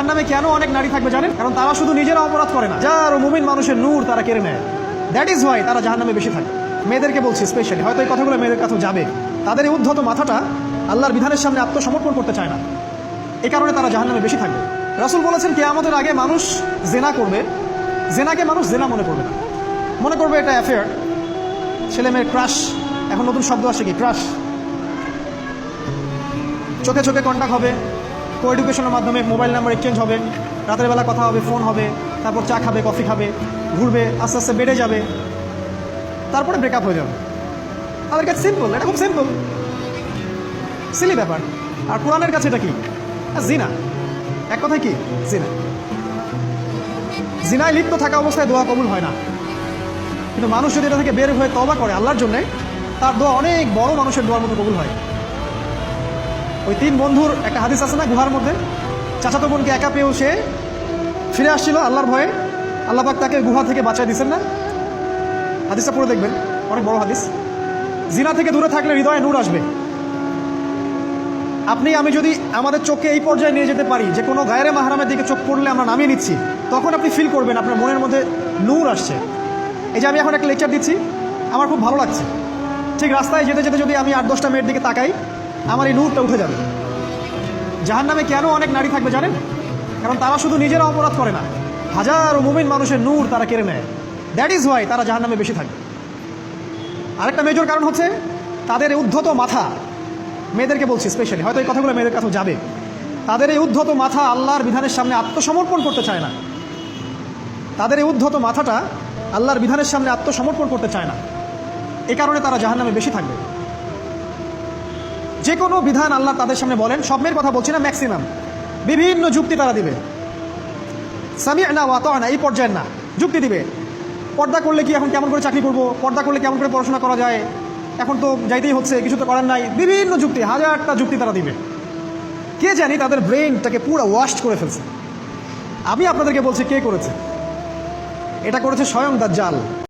জাহান্নামে কেন অনেক নারী থাকবে জানেন? কারণ তারা শুধু নিজেরা অপরাধ করে না, যার মুমিন মানুষের নূর তারা কেড়ে নেয়। দ্যাট ইজ ওয়াই তারা জাহান্নামে বেশি থাকে। মেয়েদেরকে বলছি স্পেশালি, হয়তো এই কথাগুলো মেয়েদের কাছেও যাবে। তাদের এই উদ্ধত মাথাটা আল্লাহর বিধানের সামনে আত্মসমর্পণ করতে চায় না, এই কারণে তারা জাহান্নামে বেশি থাকবে। রাসূল বলেছেন কিয়ামতের আগে মানুষ জেনা করবে, জেনাকে মানুষ জেনা মনে করবে না, মনে করবে এটা অ্যাফেয়ার, ছেলে মেয়ের ক্রাশ। এখন নতুন শব্দ আসে কি, ক্রাশ। চোখে চোখে কন্ট্যাক্ট হবে, কো এডুকেশনের মাধ্যমে মোবাইল নাম্বার এক্সচেঞ্জ হবে, রাতের বেলা কথা হবে, ফোন হবে, তারপর চা খাবে, কফি খাবে, ঘুরবে, আস্তে আস্তে বেড়ে যাবে, তারপরে ব্রেকআপ হয়ে যাবে। তাদের কাছে সিম্পল, এটা খুব সিম্পল, সিলি ব্যাপার। আর কোরআনের কাছে এটা কি? জিনা। এক কথায় কি? জিনা। জিনায় লিপ্ত থাকা অবস্থায় দোয়া কবুল হয় না, কিন্তু মানুষ যদি এটা থেকে বের হয়ে তওবা করে আল্লাহর জন্যে, তার দোয়া অনেক বড় মানুষের দোয়ার মতো কবুল হয়। ওই তিন বন্ধুর একটা হাদিস আছে না গুহার মধ্যে, চাচাতো বোনকে একা পেয়েও সে ফিরে আসছিল আল্লাহর ভয়ে, আল্লাহ পাক তাকে গুহা থেকে বাঁচায় দিচ্ছেন না? হাদিসটা পড়ে দেখবেন, অনেক বড় হাদিস। জিনা থেকে দূরে থাকলে হৃদয়ে নূর আসবে। আপনি আমি যদি আমাদের চোখকে এই পর্যায়ে নিয়ে যেতে পারি যে কোনো গায়রে মাহরামের দিকে চোখ পড়লে আমরা নামিয়ে নিচ্ছি, তখন আপনি ফিল করবেন আপনার মনের মধ্যে নূর আসছে। এই যে আমি এখন একটা লেকচার দিচ্ছি, আমার খুব ভালো লাগছে। ঠিক রাস্তায় যেতে যেতে যদি আমি 8-10টা মেয়ের দিকে তাকাই, আমার এই নূরটা উঠে যাবে। জাহান্নামে কেন অনেক নারী থাকবে জানেন? কারণ তারা শুধু নিজেরা অপরাধ করে না, হাজারো মুমিন মানুষের নূর তারা কেড়ে নেয়। দ্যাট ইজ ওয়াই তারা জাহান্নামে বেশি থাকবে। আরেকটা মেজর কারণ হচ্ছে তাদের এই উদ্ধত মাথা। মেয়েদেরকে বলছি স্পেশালি, হয়তো এই কথাগুলো মেয়েদের কাছেও যাবে। তাদের এই উদ্ধত মাথা আল্লাহর বিধানের সামনে আত্মসমর্পণ করতে চায় না। তাদের এই উদ্ধত মাথাটা আল্লাহর বিধানের সামনে আত্মসমর্পণ করতে চায় না, এই কারণে তারা জাহান্নামে বেশি থাকবে। যে কোনো বিধান আল্লাহ তাদের সামনে বলেন, সব মেয়ের কথা বলছি না, ম্যাক্সিমাম বিভিন্ন যুক্তি তারা দিবে। সামি'না ওয়া আতা'না এই পর্যায়ের না, যুক্তি দিবে। পর্দা করলে কি এখন কেমন করে চাকরি করব, পর্দা করলে কেমন করে পড়াশোনা করা যায়, এখন তো যাইতেই হচ্ছে, কিছু তো করার নাই, বিভিন্ন যুক্তি, হাজারটা যুক্তি তারা দিবে। কে জানি তাদের ব্রেনটাকে পুরো ওয়াশ করে ফেলছে। আমি আপনাদেরকে বলছি কে করেছে? এটা করেছে স্বয়ং দাজ্জাল।